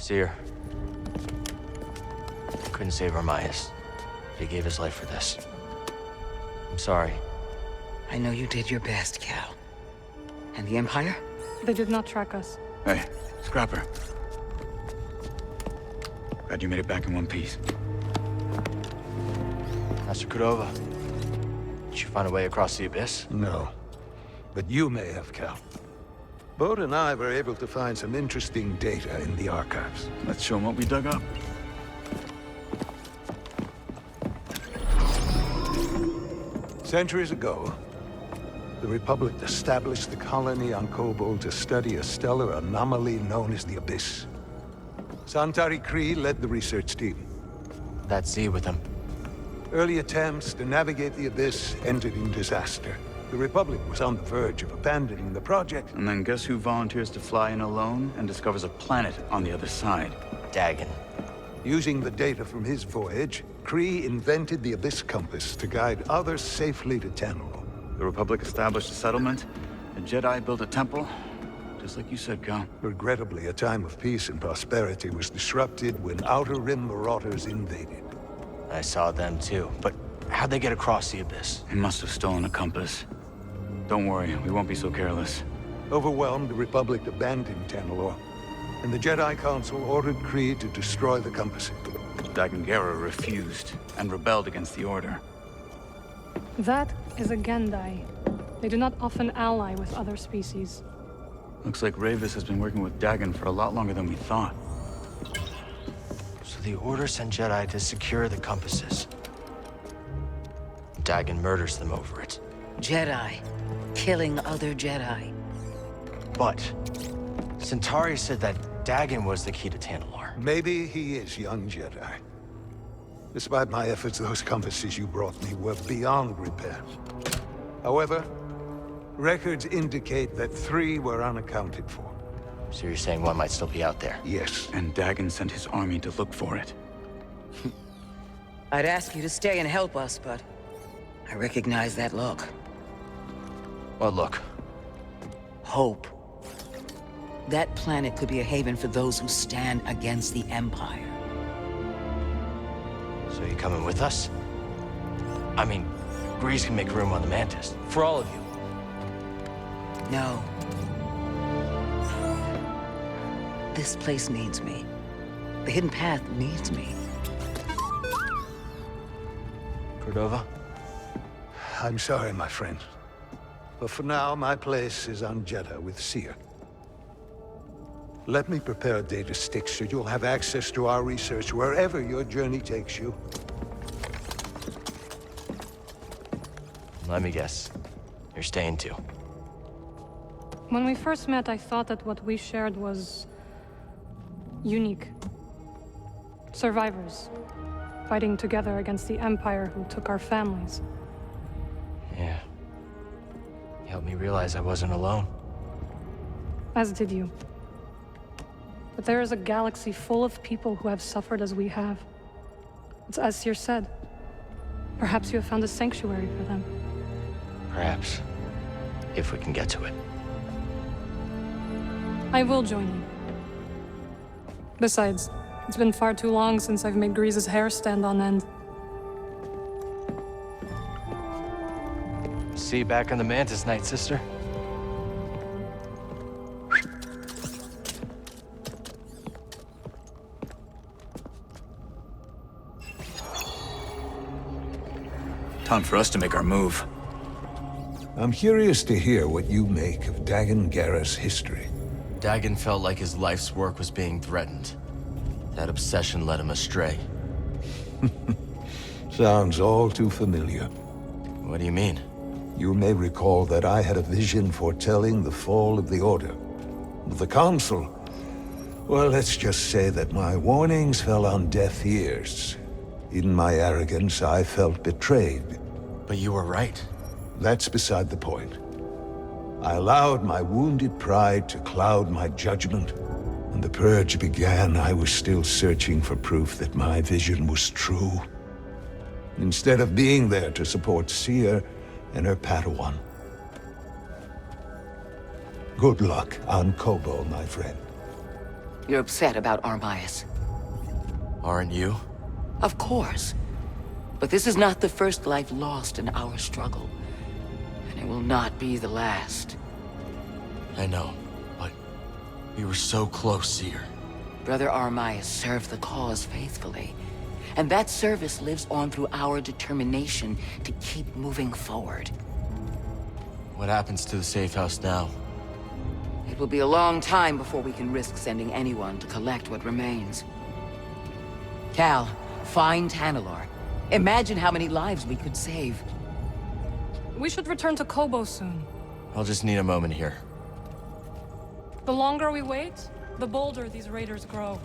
Seer. Couldn't save Armias. He gave his life for this. I'm sorry. I know you did your best, Cal. And the Empire? They did not track us. Hey, Scrapper. Glad you made it back in one piece. Master Cordova. Did you find a way across the abyss? No. But you may have, Cal. Bode and I were able to find some interesting data in the archives. Let's show them what we dug up. Centuries ago, the Republic established the colony on Koboh to study a stellar anomaly known as the Abyss. Santari Khri led the research team. That Z with him. Early attempts to navigate the Abyss ended in disaster. The Republic was on the verge of abandoning the project. And then guess who volunteers to fly in alone and discovers a planet on the other side? Dagon. Using the data from his voyage, Khri invented the Abyss Compass to guide others safely to Tanalorr. The Republic established a settlement. The Jedi built a temple. Just like you said, Cal. Regrettably, a time of peace and prosperity was disrupted when Outer Rim marauders invaded. I saw them too, but how'd they get across the abyss? He must have stolen a compass. Don't worry, we won't be so careless. Overwhelmed, the Republic abandoned Tanalorr, and the Jedi Council ordered Khri to destroy the compasses. Dagon Gera refused and rebelled against the Order. That is a Gendai. They do not often ally with other species. Looks like Ravis has been working with Dagon for a lot longer than we thought. So the Order sent Jedi to secure the compasses. Dagon murders them over it. Jedi. Killing other Jedi. But Centauri said that Dagon was the key to Tanalorr. Maybe he is, young Jedi. Despite my efforts, those compasses you brought me were beyond repair. However, records indicate that 3 were unaccounted for. So you're saying one might still be out there? Yes. And Dagon sent his army to look for it. I'd ask you to stay and help us, but I recognize that look. What look? Hope. That planet could be a haven for those who stand against the Empire. So you coming with us? I mean, Grease can make room on the Mantis. For all of you. No. This place needs me. The Hidden Path needs me. Cordova? I'm sorry, my friend. But for now, my place is on Jeddah with Seer. Let me prepare a data stick so you'll have access to our research wherever your journey takes you. Let me guess. You're staying too. When we first met, I thought that what we shared was unique. Survivors, fighting together against the Empire who took our families. Yeah. You helped me realize I wasn't alone. As did you. But there is a galaxy full of people who have suffered as we have. It's as Seer said. Perhaps you have found a sanctuary for them. Perhaps. If we can get to it. I will join you. Besides, it's been far too long since I've made Grease's hair stand on end. See you back on the Mantis night, sister. Time for us to make our move. I'm curious to hear what you make of Dagon Gera's history. Dagon felt like his life's work was being threatened. That obsession led him astray. Sounds all too familiar. What do you mean? You may recall that I had a vision foretelling the fall of the Order. The Council, well, let's just say that my warnings fell on deaf ears. In my arrogance, I felt betrayed. But you were right. That's beside the point. I allowed my wounded pride to cloud my judgment. When the purge began, I was still searching for proof that my vision was true. Instead of being there to support Seer and her Padawan. Good luck on Koboh, my friend. You're upset about Armias. Aren't you? Of course. But this is not the first life lost in our struggle. And it will not be the last. I know, but we were so close, Seer. Brother Armias served the cause faithfully. And that service lives on through our determination to keep moving forward. What happens to the safe house now? It will be a long time before we can risk sending anyone to collect what remains. Cal, find Tanalor. Imagine how many lives we could save. We should return to Koboh soon. I'll just need a moment here. The longer we wait, the bolder these raiders grow.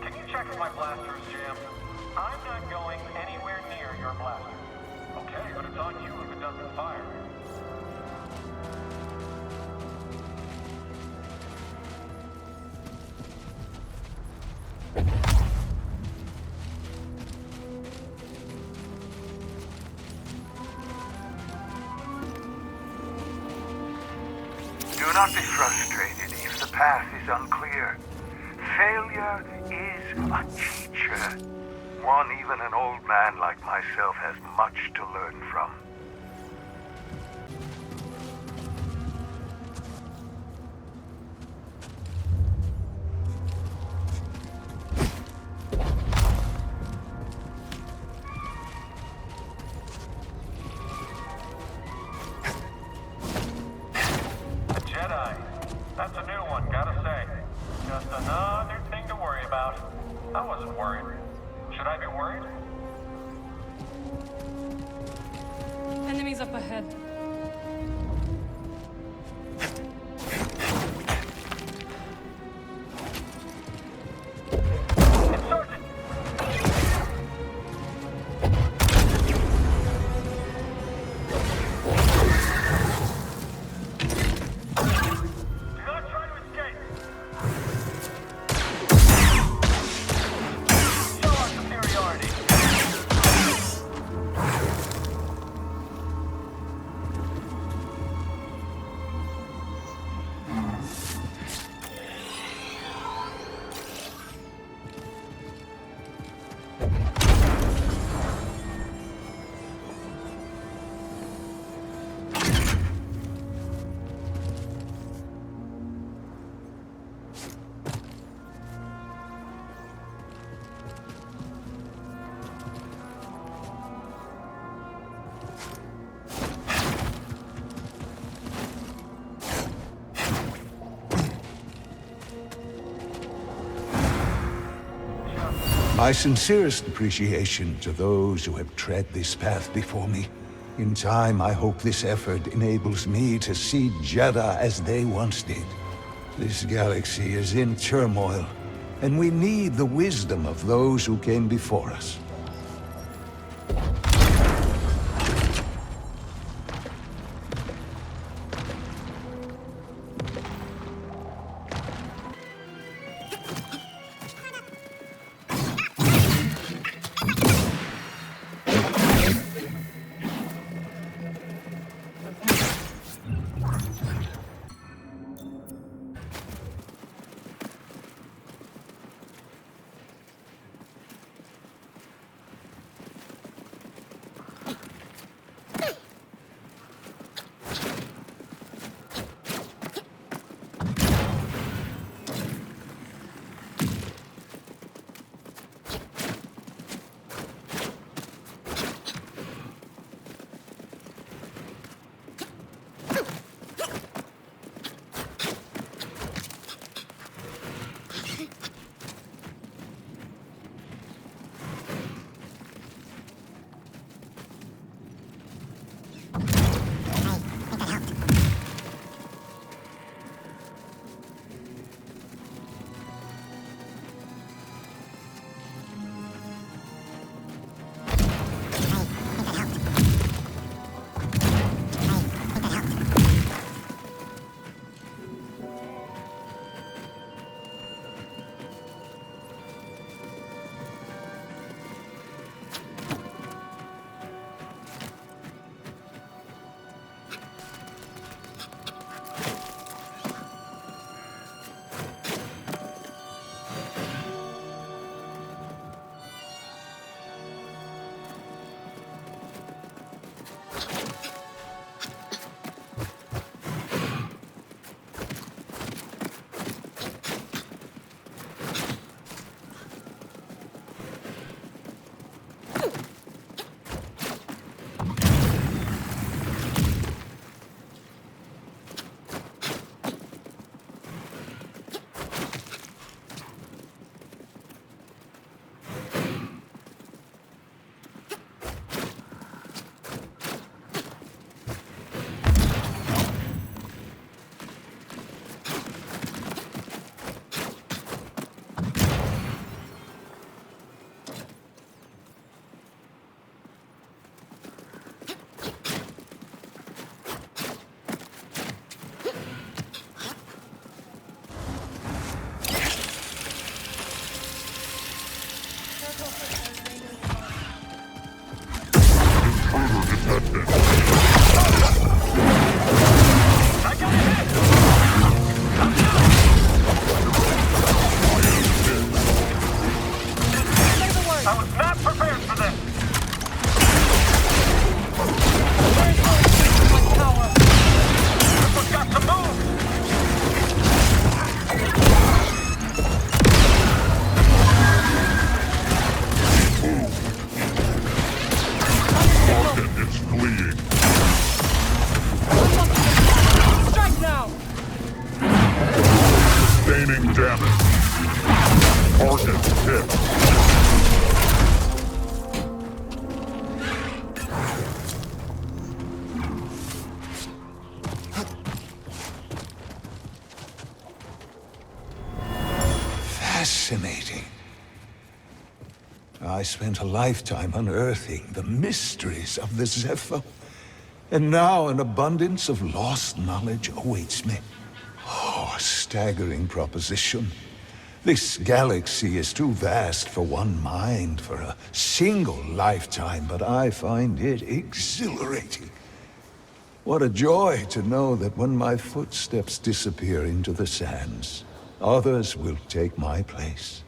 Can you check if my blaster's jammed? I'm not going anywhere near your blaster. Okay, but it's on you if it doesn't fire. Do not be frustrated if the path is unclear. Failure is a teacher. One even an old man like myself has much to learn from. Jedi. That's a new one, gotta say. Just another thing to worry about. I wasn't worried. Should I be worried? Enemies up ahead. Sergeant! Do not try to escape! Show our superiority! My sincerest appreciation to those who have tread this path before me. In time, I hope this effort enables me to see Jedi as they once did. This galaxy is in turmoil, and we need the wisdom of those who came before us. I spent a lifetime unearthing the mysteries of the Zephyr. And now an abundance of lost knowledge awaits me. Oh, a staggering proposition. This galaxy is too vast for one mind for a single lifetime, but I find it exhilarating. What a joy to know that when my footsteps disappear into the sands, others will take my place.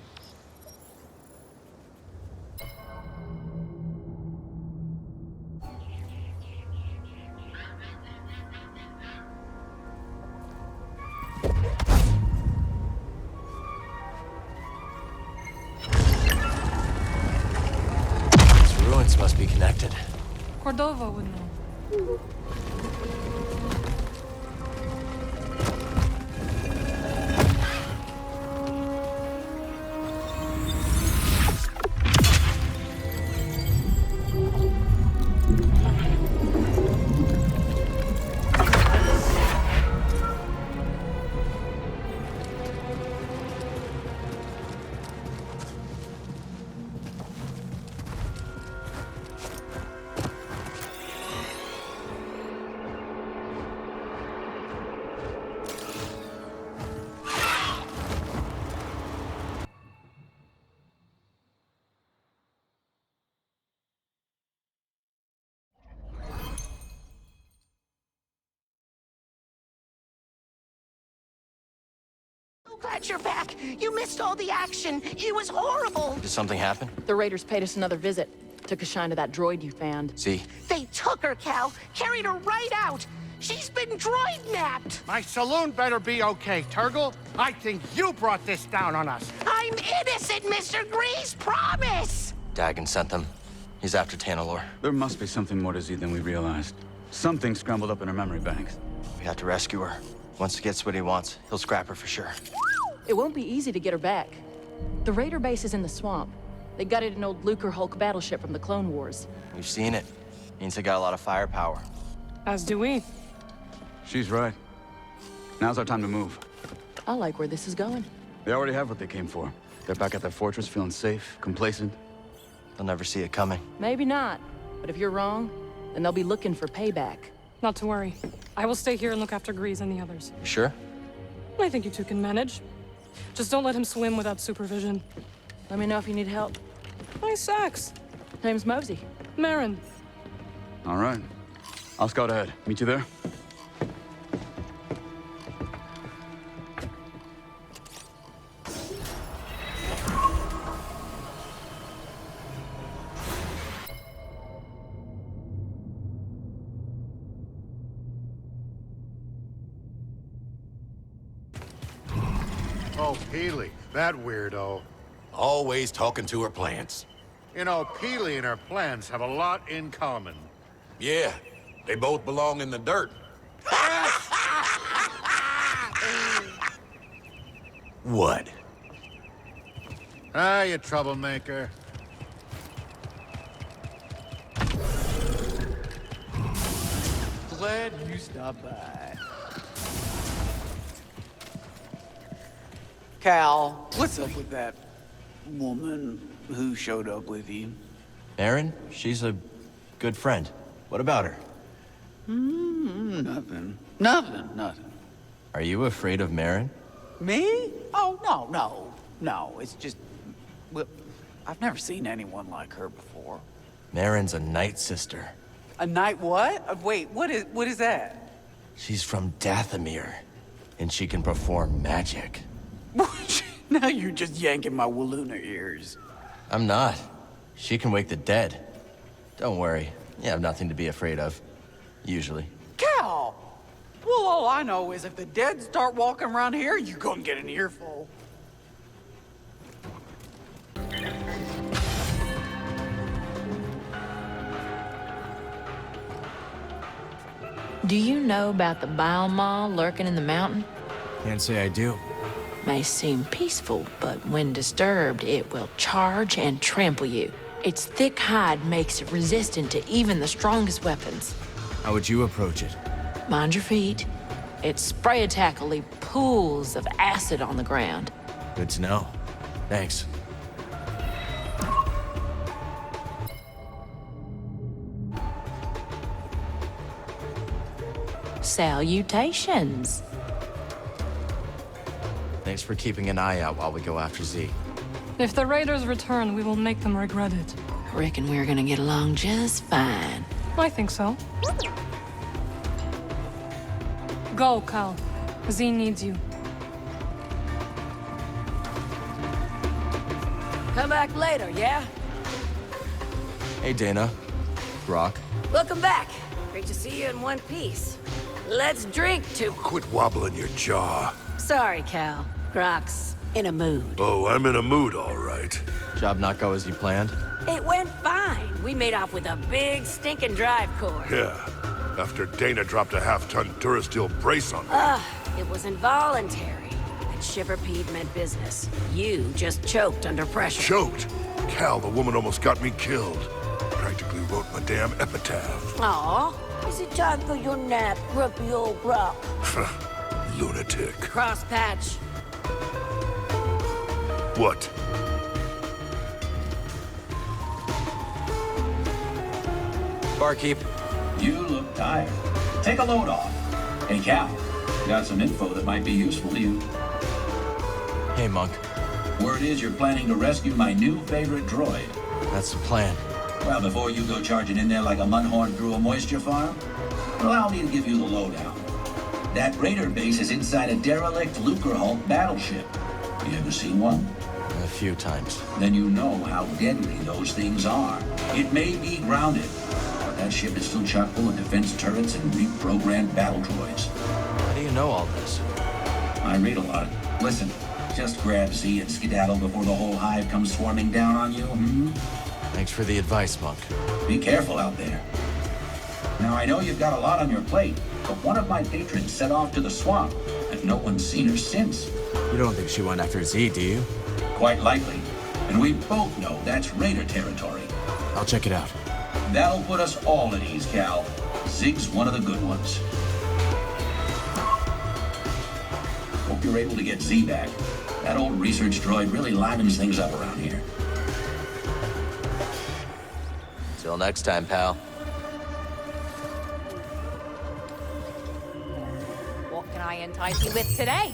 These ruins must be connected. Cordova would know. Glad you're back. You missed all the action. It was horrible. Did something happen? The Raiders paid us another visit. Took a shine to that droid you found. See? They took her, Cal. Carried her right out. She's been droid-napped. My saloon better be okay, Turgle. I think you brought this down on us. I'm innocent, Mr. Grease. Promise. Dagon sent them. He's after Tanalor. There must be something more to Z than we realized. Something scrambled up in her memory banks. We have to rescue her. Once he gets what he wants, he'll scrap her for sure. It won't be easy to get her back. The Raider base is in the swamp. They gutted an old Lucre Hulk battleship from the Clone Wars. We've seen it. Means they got a lot of firepower. As do we. She's right. Now's our time to move. I like where this is going. They already have what they came for. They're back at their fortress feeling safe, complacent. They'll never see it coming. Maybe not. But if you're wrong, then they'll be looking for payback. Not to worry. I will stay here and look after Grease and the others. You sure? I think you two can manage. Just don't let him swim without supervision. Let me know if you need help. Nice axe. Name's Mosey. Merrin. All right. I'll scout ahead. Meet you there? Oh, Peely, that weirdo. Always talking to her plants. You know, Peely and her plants have a lot in common. Yeah, they both belong in the dirt. What? Ah, you troublemaker. Glad you stopped by. Cal, what's up with that woman who showed up with you? Erin? She's a good friend. What about her? Nothing. Nothing. Are you afraid of Merrin? Me? Oh, no. It's just... Well, I've never seen anyone like her before. Merrin's a night sister. A night what? Wait, what is that? She's from Dathomir, and she can perform magic. Now you're just yanking my Walloona ears. I'm not. She can wake the dead. Don't worry. You have nothing to be afraid of. Usually. Cal! Well, all I know is if the dead start walking around here, you're gonna get an earful. Do you know about the bile maw lurking in the mountain? Can't say I do. May seem peaceful, but when disturbed, it will charge and trample you. Its thick hide makes it resistant to even the strongest weapons. How would you approach it? Mind your feet. Its spray attack will leave pools of acid on the ground. Good to know. Thanks. Salutations. Thanks for keeping an eye out while we go after Z. If the raiders return, we will make them regret it. Reckon we're gonna get along just fine. I think so. Go, Cal. Z needs you. Come back later, yeah? Hey, Dana. Rock. Welcome back. Great to see you in one piece. Let's drink to... Quit wobbling your jaw. Sorry, Cal. Grok's in a mood. Oh, I'm in a mood, all right. Job not go as you planned? It went fine. We made off with a big stinking drive core. Yeah. After Dana dropped a half-ton Durasteel brace on me. It was involuntary. That shiver-peed meant business. You just choked under pressure. Choked? Cal, the woman almost got me killed. Practically wrote my damn epitaph. Aw. Is it time for your nap, grumpy old Grok? Lunatic. Cross patch. What? Barkeep. You look tired. Take a load off. Hey, Cal. Got some info that might be useful to you. Hey, Monk. Word is you're planning to rescue my new favorite droid. That's the plan. Well, before you go charging in there like a mudhorn through a moisture farm, allow me to give you the lowdown. That raider base is inside a derelict Lucrehulk battleship. You ever seen one? A few times. Then you know how deadly those things are. It may be grounded, but that ship is still chock full of defense turrets and reprogrammed battle droids. How do you know all this? I read a lot. Listen, just grab Z and skedaddle before the whole hive comes swarming down on you, Thanks for the advice, Monk. Be careful out there. Now, I know you've got a lot on your plate, but one of my patrons set off to the swamp, and no one's seen her since. You don't think she went after Z, do you? Quite likely. And we both know that's raider territory. I'll check it out. That'll put us all at ease, Cal. Zig's one of the good ones. Hope you're able to get Z back. That old research droid really livens things up around here. Till next time, pal. What can I entice you with today?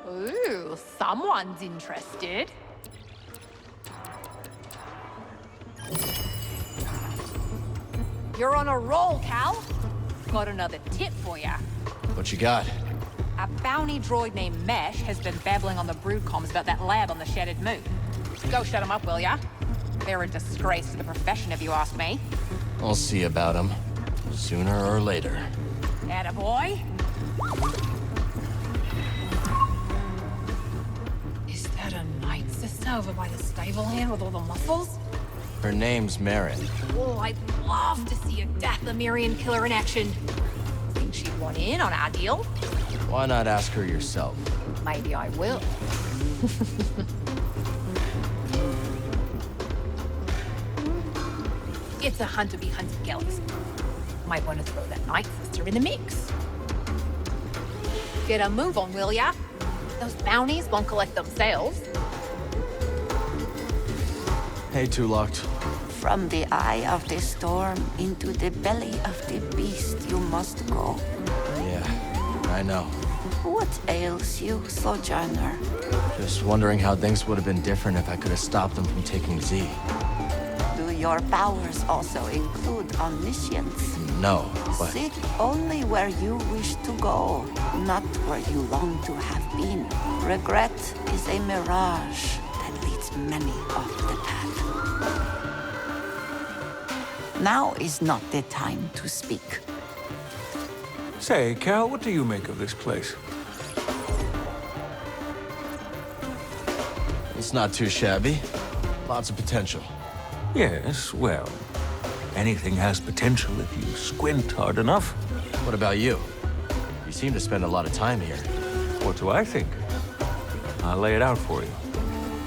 Ooh, someone's interested. You're on a roll, Cal. Got another tip for ya. What you got? A bounty droid named Mesh has been babbling on the brood comms about that lab on the Shattered Moon. Go shut him up, will ya? They're a disgrace to the profession, if you ask me. I'll see about him. Sooner or later. Attaboy. Is that a night sister over by the stable here with all the muscles? Her name's Merrin. Oh, I'd love to see a Dathomirian killer in action. Think she'd want in on our deal? Why not ask her yourself? Maybe I will. It's a hunter-be-hunted galaxy. Might want to throw that night sister in the mix. Get a move on, will ya? Those bounties won't collect themselves. Hey, Two Locked. From the eye of the storm into the belly of the beast you must go. Yeah, I know. What ails you, Sojourner? Just wondering how things would have been different if I could have stopped them from taking Z. Do your powers also include omniscience? No, but... Sit only where you wish to go, not where you long to have been. Regret is a mirage that leads many off the path. Now is not the time to speak. Say, Cal, what do you make of this place? It's not too shabby. Lots of potential. Yes, well, anything has potential if you squint hard enough. What about you? You seem to spend a lot of time here. What do I think? I'll lay it out for you.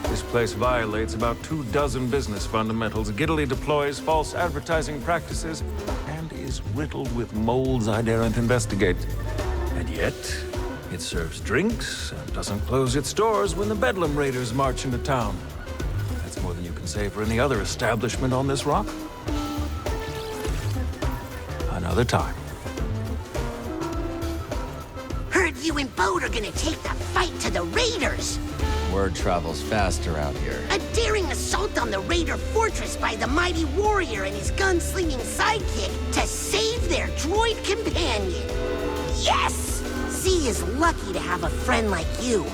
This place violates about 24 business fundamentals, giddily deploys false advertising practices, and is riddled with molds I daren't investigate. And yet, it serves drinks and doesn't close its doors when the Bedlam Raiders march into town. That's more than you can say for any other establishment on this rock. another time. Heard you and Bode are gonna take the fight to the Raiders. Word travels fast around here. A daring assault on the Raider fortress by the mighty warrior and his gunslinging sidekick to save their droid companion. Yes! Z is lucky to have a friend like you.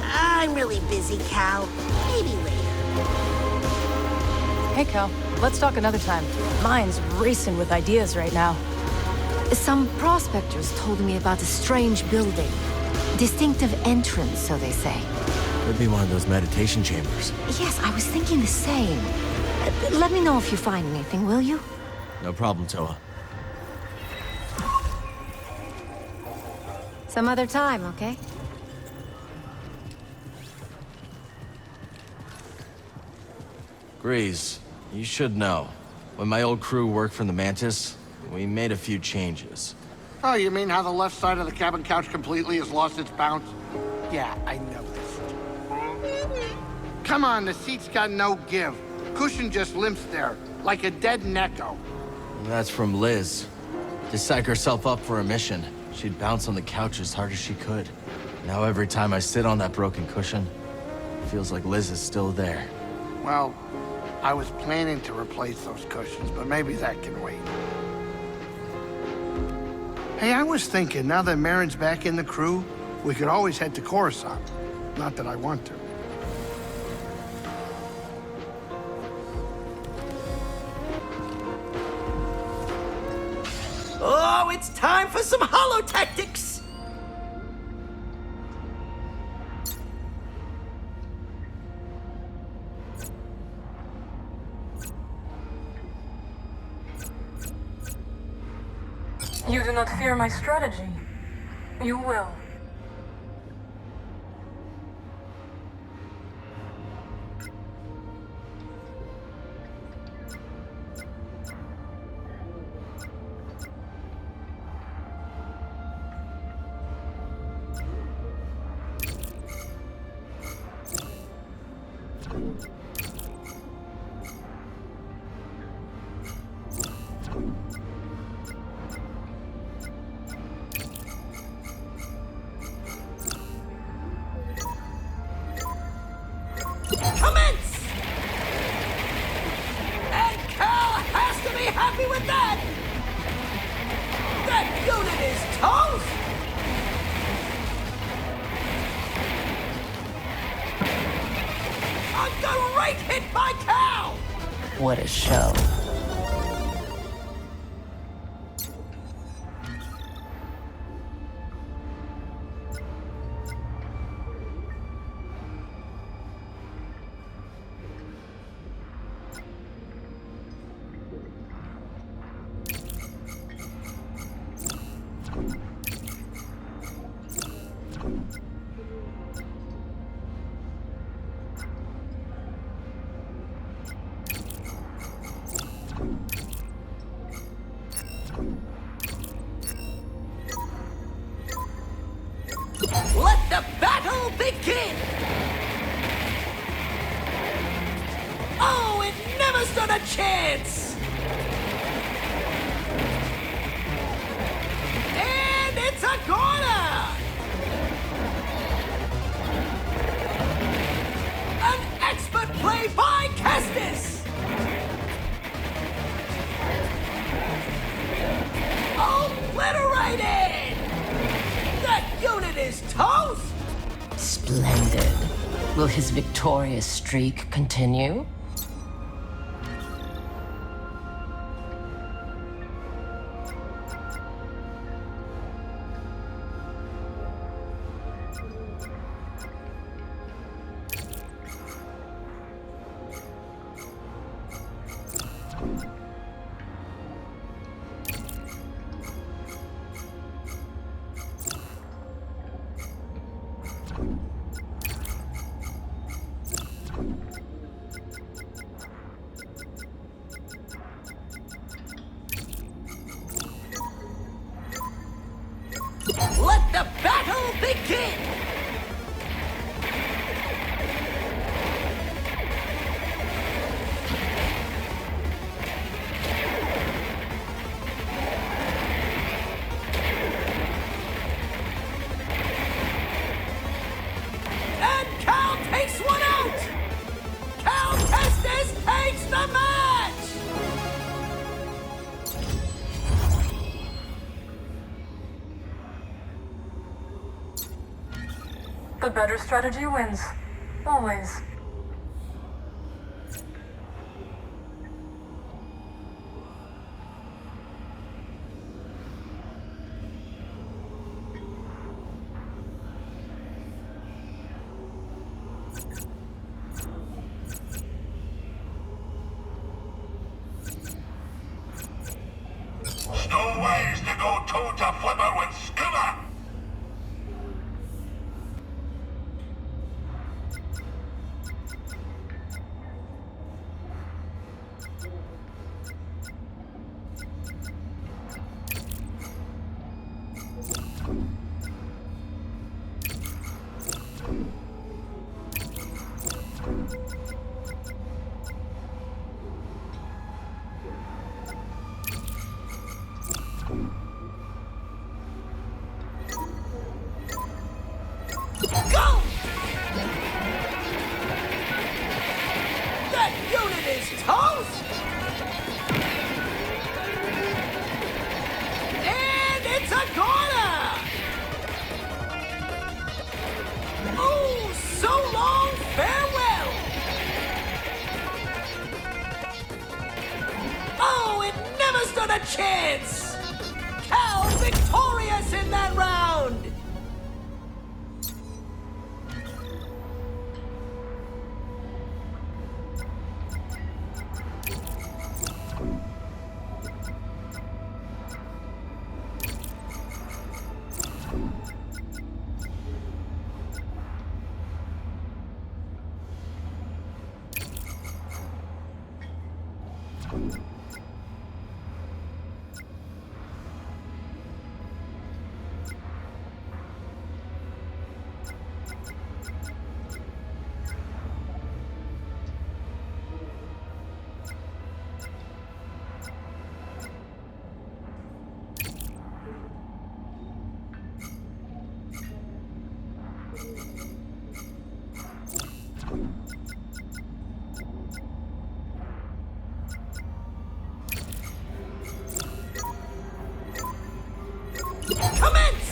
I'm really busy, Cal. Maybe later. Hey, Cal. Let's talk another time. Mine's racing with ideas right now. Some prospectors told me about a strange building. Distinctive entrance, so they say. Could be one of those meditation chambers. Yes, I was thinking the same. Let me know if you find anything, will you? No problem, Toa. Some other time, okay? Grease, you should know. When my old crew worked for the Mantis, we made a few changes. Oh, you mean how the left side of the cabin couch completely has lost its bounce? Yeah, I noticed. Come on, the seat's got no give. Cushion just limps there, like a dead Neko. That's from Liz. To psych herself up for a mission, she'd bounce on the couch as hard as she could. Now every time I sit on that broken cushion, it feels like Liz is still there. Well, I was planning to replace those cushions, but maybe that can wait. Hey, I was thinking, now that Merrin's back in the crew, we could always head to Coruscant. Not that I want to. Oh, it's time for some holotactics! You do not fear my strategy. You will. Commence! And Cal has to be happy with that! That unit is toast! A great hit by Cal! What a show. Let the battle begin! Oh, it never stood a chance! And it's a corner! An expert play by Kestis! Obliterated! That unit is toast! Splendid. Will his victorious streak continue? Let the battle begin! The better strategy wins. Always. No ways to go toe-to-flipper with Skoova! Go! That unit is toast! And it's a corner! Oh, so long, farewell! Oh, it never stood a chance! Cal victorious in that round! Commence!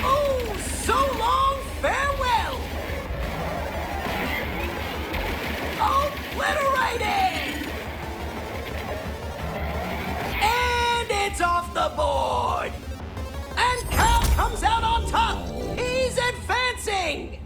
Oh, so long, farewell! Obliterated! And it's off the board! And Cal comes out on top! He's advancing!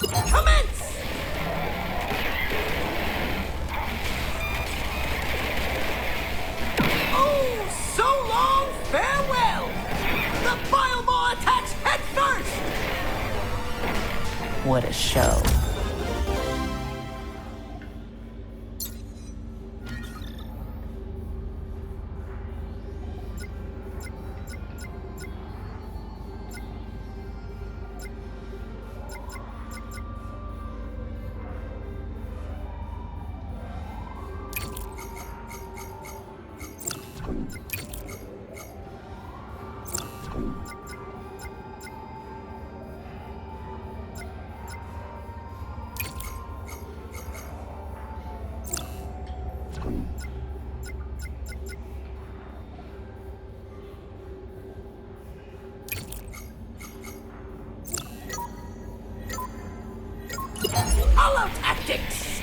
Commence! Oh, so long, farewell! The Bile attacks head first! What a show. Holotactics!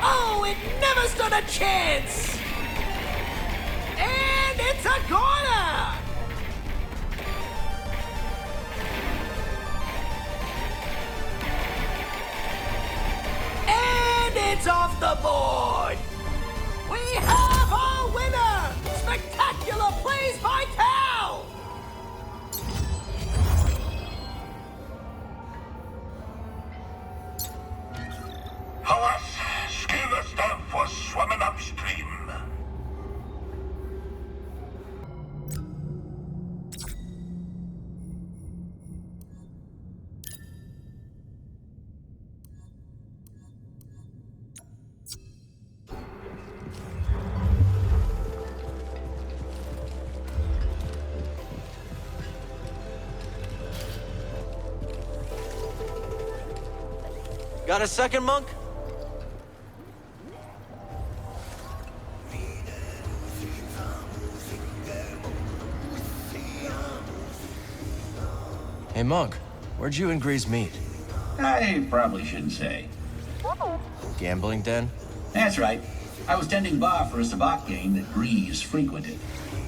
Oh, it never stood a chance! And it's a corner! And it's off the board! We have our winner! Spectacular plays by Cal! Got a second, Monk? Hey, Monk, where'd you and Grease meet? I probably shouldn't say. Gambling den? That's right. I was tending bar for a sabacc game that Grease frequented.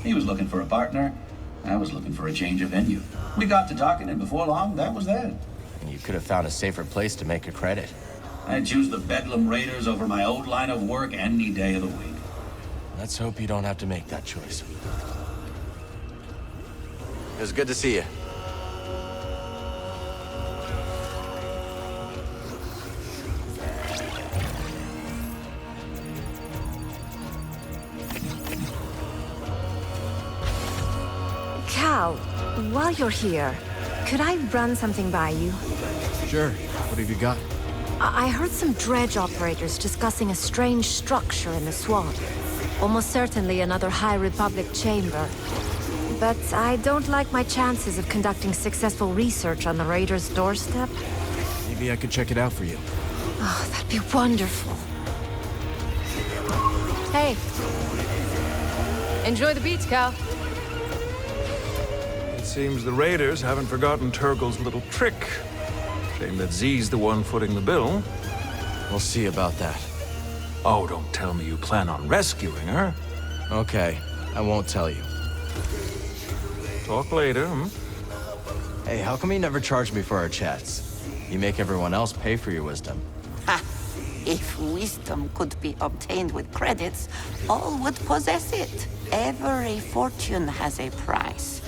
He was looking for a partner. I was looking for a change of venue. We got to talking, and before long, that was that. You could have found a safer place to make a credit. I'd choose the Bedlam Raiders over my old line of work any day of the week. Let's hope you don't have to make that choice. It was good to see you. Cal, while you're here, could I run something by you? Sure. What have you got? I heard some dredge operators discussing a strange structure in the swamp. Almost certainly another High Republic chamber. But I don't like my chances of conducting successful research on the Raiders' doorstep. Maybe I could check it out for you. Oh, that'd be wonderful. Hey. Enjoy the beach, Cal. It seems the Raiders haven't forgotten Turgle's little trick. Shame that Z's the one footing the bill. We'll see about that. Oh, don't tell me you plan on rescuing her. Okay, I won't tell you. Talk later, hmm? Hey, how come you never charge me for our chats? You make everyone else pay for your wisdom. Ha! If wisdom could be obtained with credits, all would possess it. Every fortune has a price.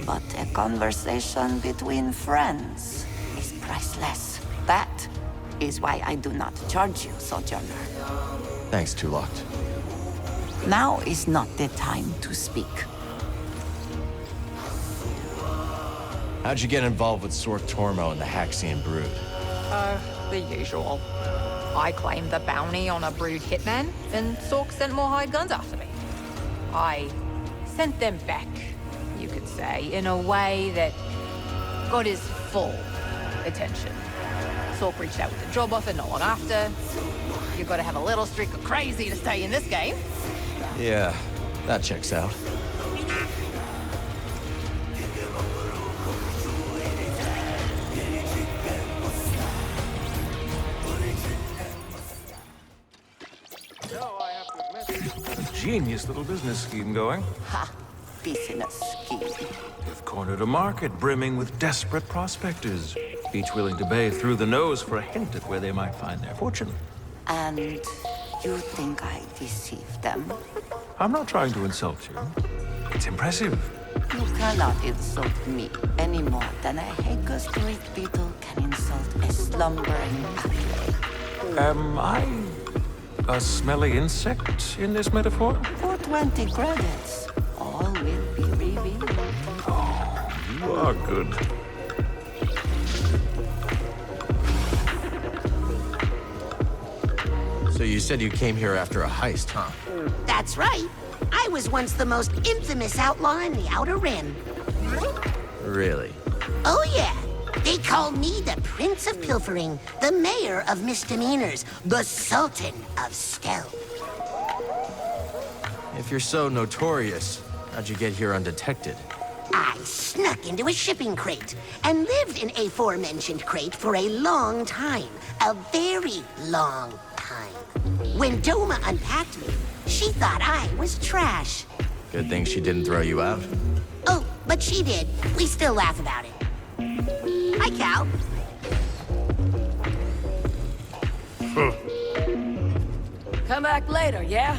But a conversation between friends is priceless. That is why I do not charge you, Sojourner. Thanks, Tulocked. Now is not the time to speak. How'd you get involved with Sork Tormo and the Haxian Brood? The usual. I claimed the bounty on a Brood hitman, and Sork sent more hired guns after me. I sent them back, you could say, in a way that got his full attention. Sork reached out with a job offer not long after. You've got to have a little streak of crazy to stay in this game. Yeah, that checks out. Genius little business scheme going. Ha! Business scheme. You've cornered a market brimming with desperate prospectors, each willing to bathe through the nose for a hint at where they might find their fortune. And you think I deceive them? I'm not trying to insult you. It's impressive. You cannot insult me any more than a Hager Street beetle can insult a slumbering athlete. Am I a smelly insect in this metaphor? For 20 credits, all will be revealed. Oh, you are good. So you said you came here after a heist, huh? That's right. I was once the most infamous outlaw in the Outer Rim. Really? Oh, yeah. They called me the Prince of Pilfering, the Mayor of Misdemeanors, the Sultan of Stealth. If you're so notorious, how'd you get here undetected? I snuck into a shipping crate and lived in a aforementioned crate for a long time. A very long time. When Doma unpacked me, she thought I was trash. Good thing she didn't throw you out. Oh, but she did. We still laugh about it. Hi, Cal. Come back later, yeah?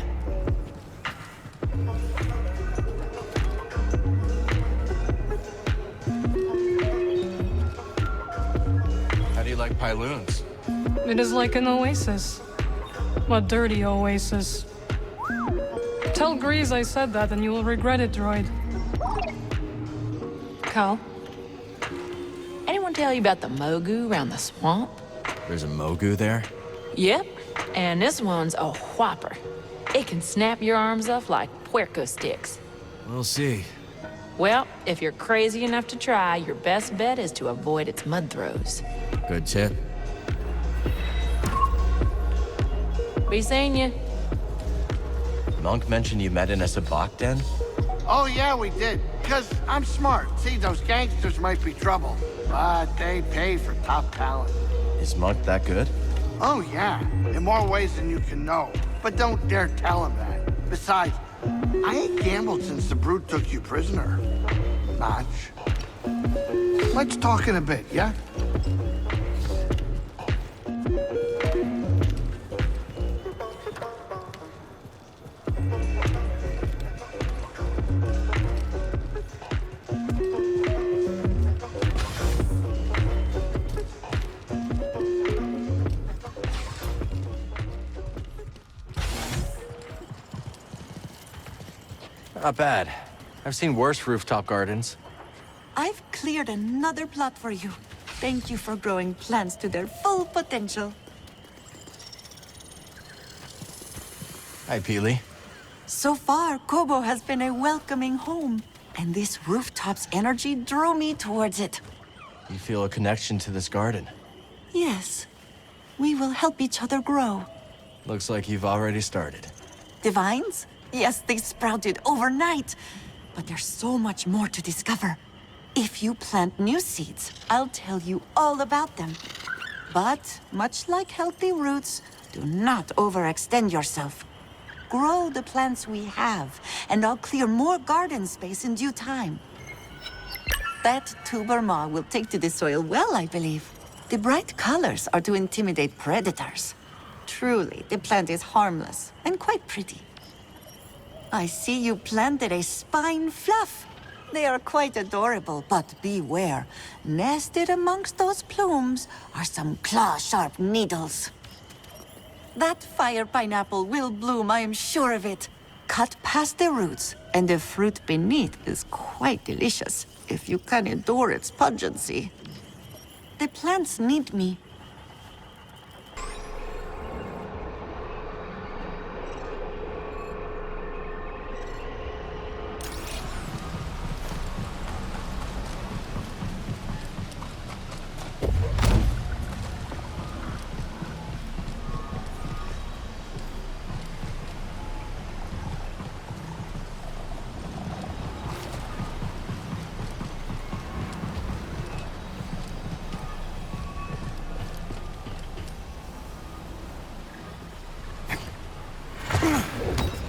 How do you like Pyloons? It is like an oasis. A dirty oasis. Tell Grease I said that and you will regret it, droid. Cal? Anyone tell you about the Mogu around the swamp? There's a Mogu there? Yep, and this one's a whopper. It can snap your arms off like puerco sticks. We'll see. Well, if you're crazy enough to try, your best bet is to avoid its mud throws. Good tip. Be seeing you. Monk mentioned you met in a sabacc den? Oh, yeah, we did. Because I'm smart. See, those gangsters might be trouble, but they pay for top talent. Is Monk that good? Oh, yeah. In more ways than you can know. But don't dare tell him that. Besides, I ain't gambled since the brute took you prisoner. Much. Let's talk in a bit, yeah? Not bad. I've seen worse rooftop gardens. I've cleared another plot for you. Thank you for growing plants to their full potential. Hi, Peely. So far, Koboh has been a welcoming home, and this rooftop's energy drew me towards it. You feel a connection to this garden. Yes, we will help each other grow. Looks like you've already started. Divines? Yes, they sprouted overnight, but there's so much more to discover. If you plant new seeds, I'll tell you all about them. But, much like healthy roots, do not overextend yourself. Grow the plants we have, and I'll clear more garden space in due time. That tuber maw will take to the soil well, I believe. The bright colors are to intimidate predators. Truly, the plant is harmless and quite pretty. I see you planted a spine fluff. They are quite adorable, but beware. Nested amongst those plumes are some claw-sharp needles. That fire pineapple will bloom, I am sure of it. Cut past the roots, and the fruit beneath is quite delicious, if you can endure its pungency. The plants need me.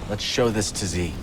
Let's show this to Z.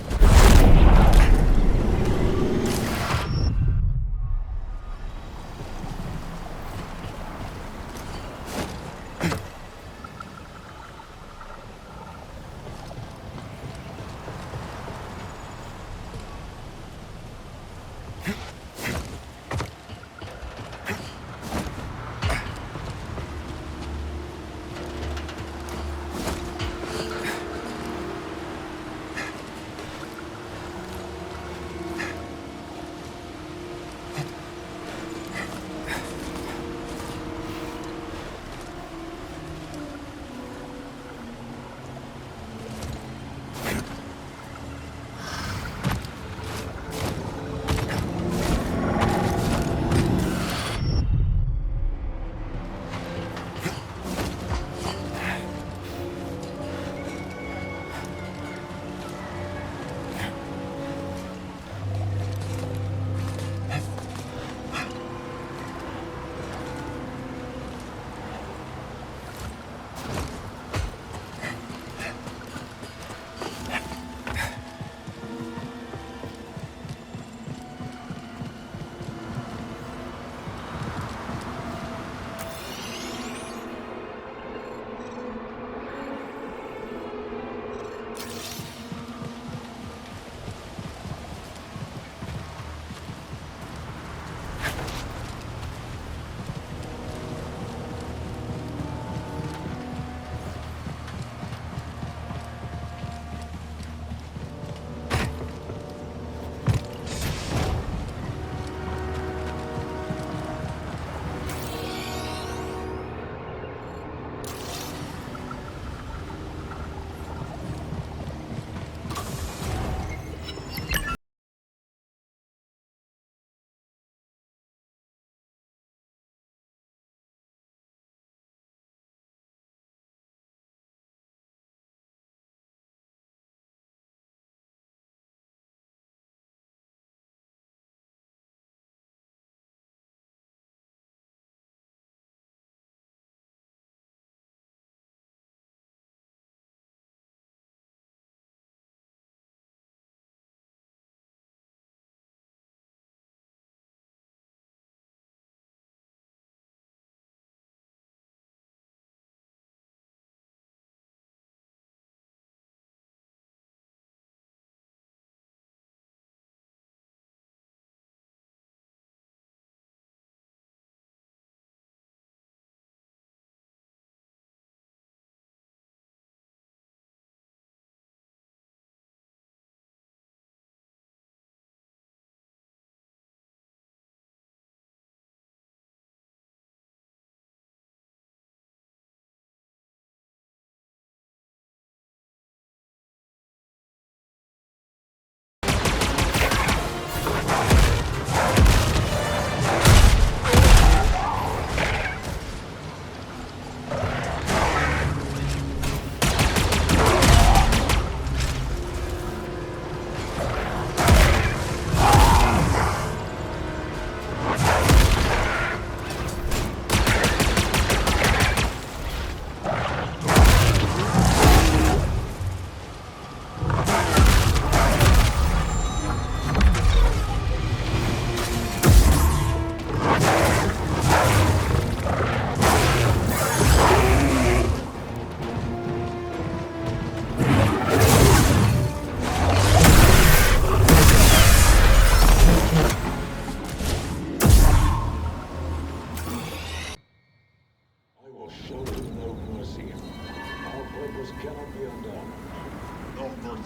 The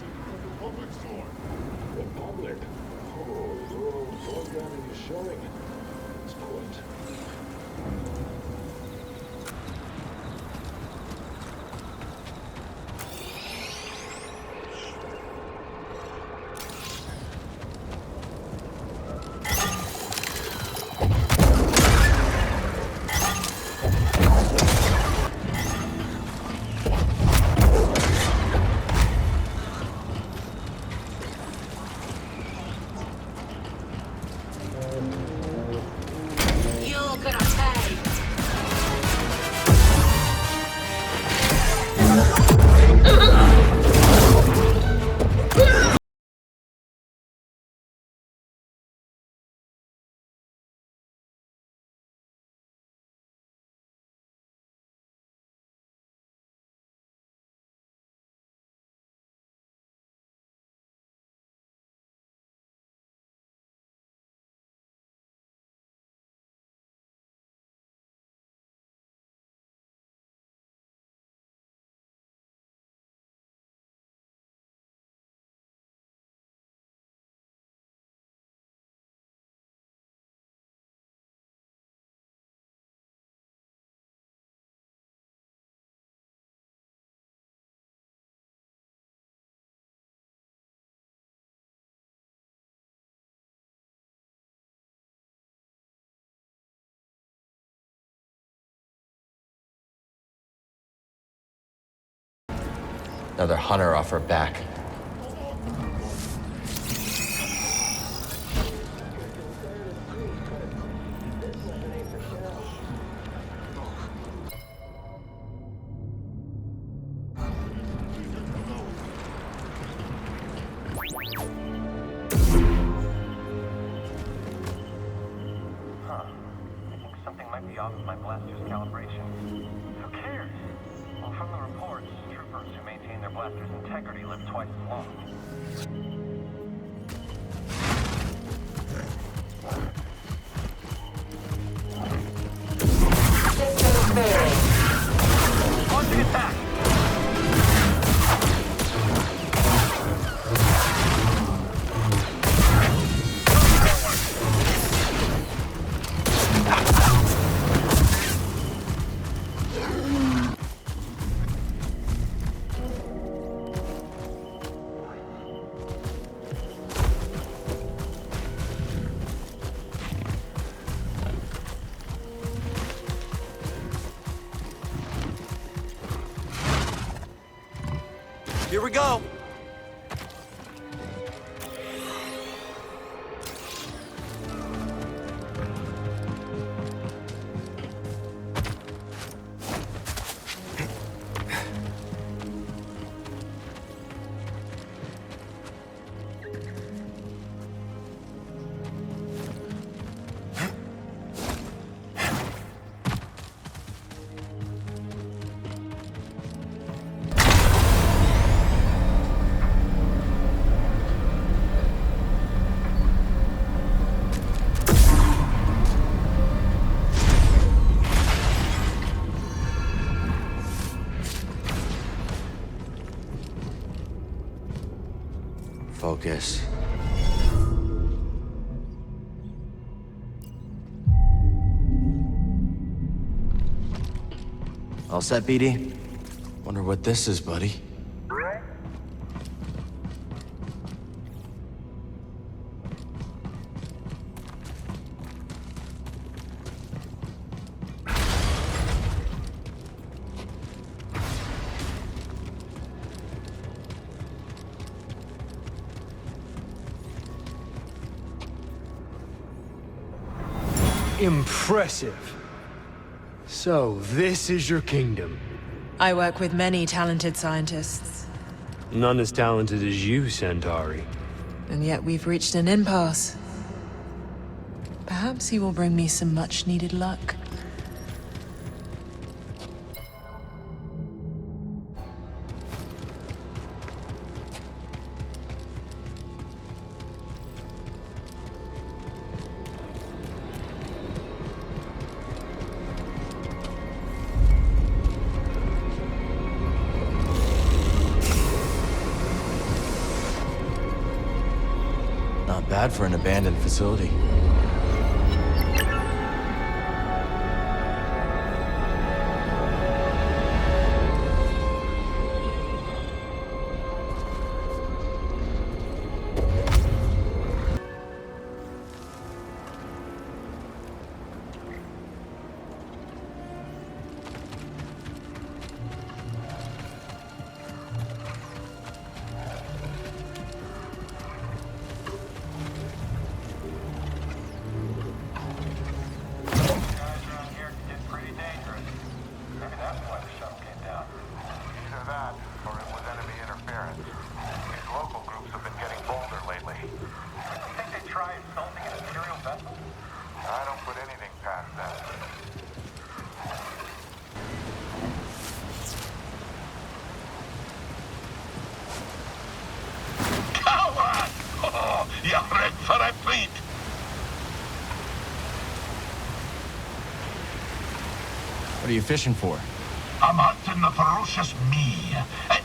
public? Oh, your old programming is showing. It's quite. Another hunter off her back. Off of my blaster's calibration. Who cares? Well, from the reports, troopers who maintain their blaster's integrity live twice as long. Systems failing. Launching attack! Here we go. Focus. All set, BD? Wonder what this is, buddy. Impressive. So, this is your kingdom. I work with many talented scientists. None as talented as you, Centauri. And yet we've reached an impasse. Perhaps he will bring me some much-needed luck. Not bad for an abandoned facility. What are you fishing for? I'm hunting the ferocious me.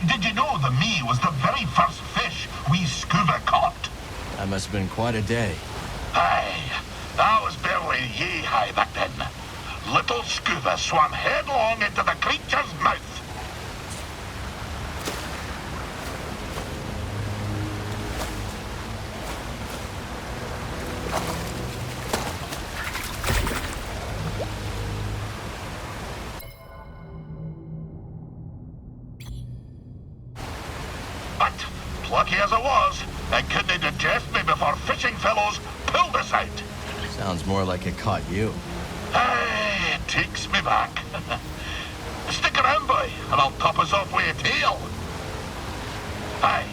Did you know the me was the very first fish we Skoova caught? That must have been quite a day. Aye, I was barely yay-high back then. Little Skoova swam headlong into the creature's mouth. Lucky as I was, I couldn't digest me before fishing fellows pulled us out. Sounds more like it caught you. Aye, it takes me back. Stick around, boy, and I'll top us off with a tale. Aye,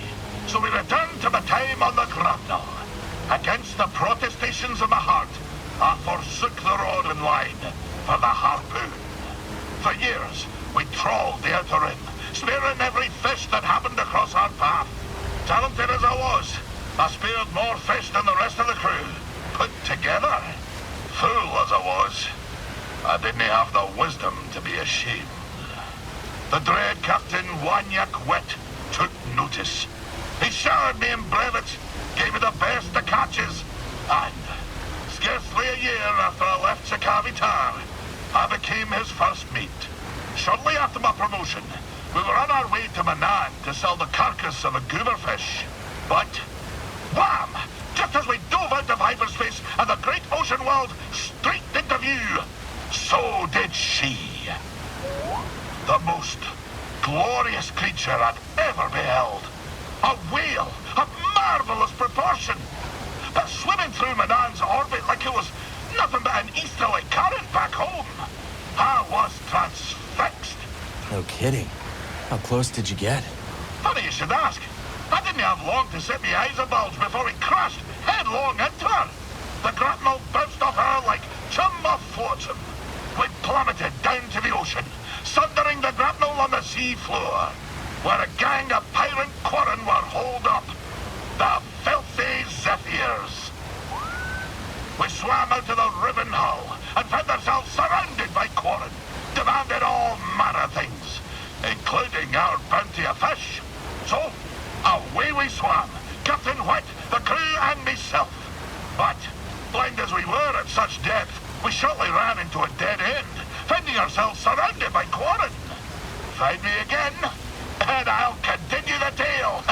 so we return to the time on the grapnel. Against the protestations of my heart, I forsook the rod and line for the harpoon. For years, we trawled the outer rim, spearing every fish that happened across our path. Talented as I was, I speared more fish than the rest of the crew, put together. Fool as I was, I didn't have the wisdom to be ashamed. The dread Captain Wanyak Wet took notice. He showered me in brevets, gave me the best of catches, and scarcely a year after I left Sakavitar, I became his first mate. Shortly after my promotion, we were on our way to Manan to sell the carcass of a gooberfish. But, wham! Just as we dove out of hyperspace and the great ocean world streaked into view, so did she. The most glorious creature I'd ever beheld. A whale of marvelous proportion. But swimming through Manan's orbit like it was nothing but an easterly current back home. I was transfixed. No kidding. How close did you get? Funny you should ask. I didn't have long to set my eyes abulge before he crashed headlong into her. The grapnel bounced off her like chum off flotsam. We plummeted down to the ocean, sundering the grapnel on the sea floor, where a gang of pirate quarren were holed up. The filthy Zephyrs. We swam out of the riven hull and found ourselves surrounded by quarren, demanded all manner of things, including our bounty of fish. So, away we swam, Captain Wet, the crew and myself. But, blind as we were at such depth, we shortly ran into a dead end, finding ourselves surrounded by quarren. Find me again, and I'll continue the tale.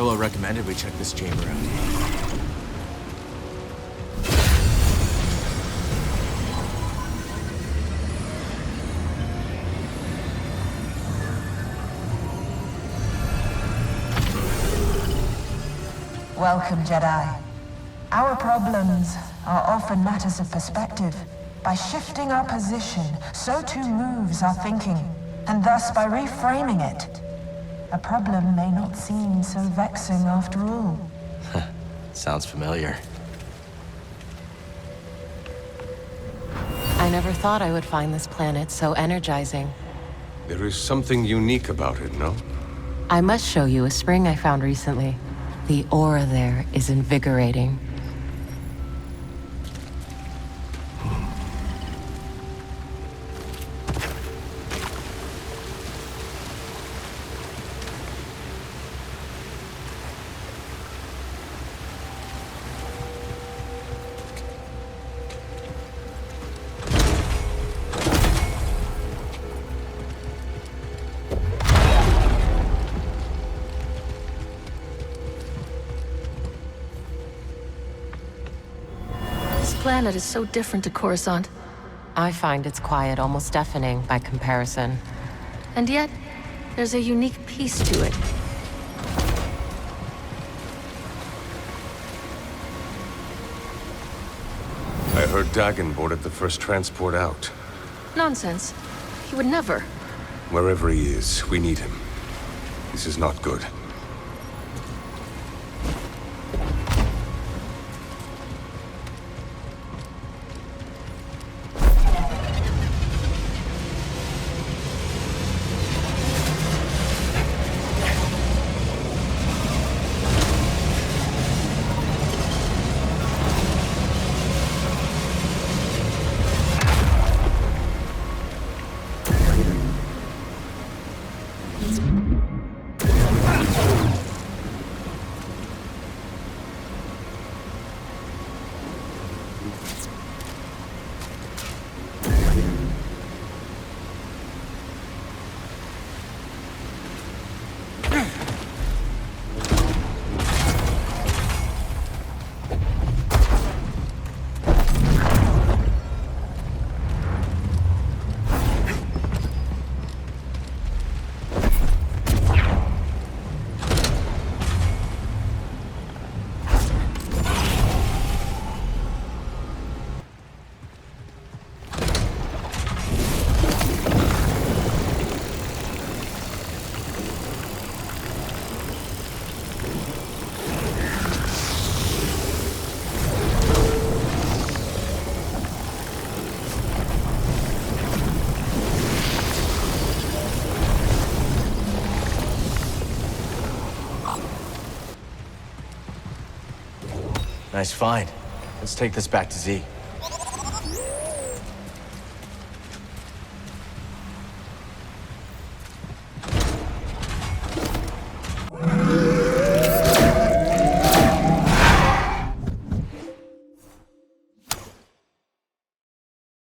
Tolo recommended we check this chamber out. Welcome, Jedi. Our problems are often matters of perspective. By shifting our position, so too moves our thinking. And thus, by reframing it, a problem may not seem so vexing after all. Sounds familiar. I never thought I would find this planet so energizing. There is something unique about it, no? I must show you a spring I found recently. The aura there is invigorating. This planet is so different to Coruscant. I find its quiet almost deafening by comparison. And yet, there's a unique peace to it. I heard Dagon boarded the first transport out. Nonsense. He would never. Wherever he is, we need him. This is not good. Nice find. Let's take this back to Z.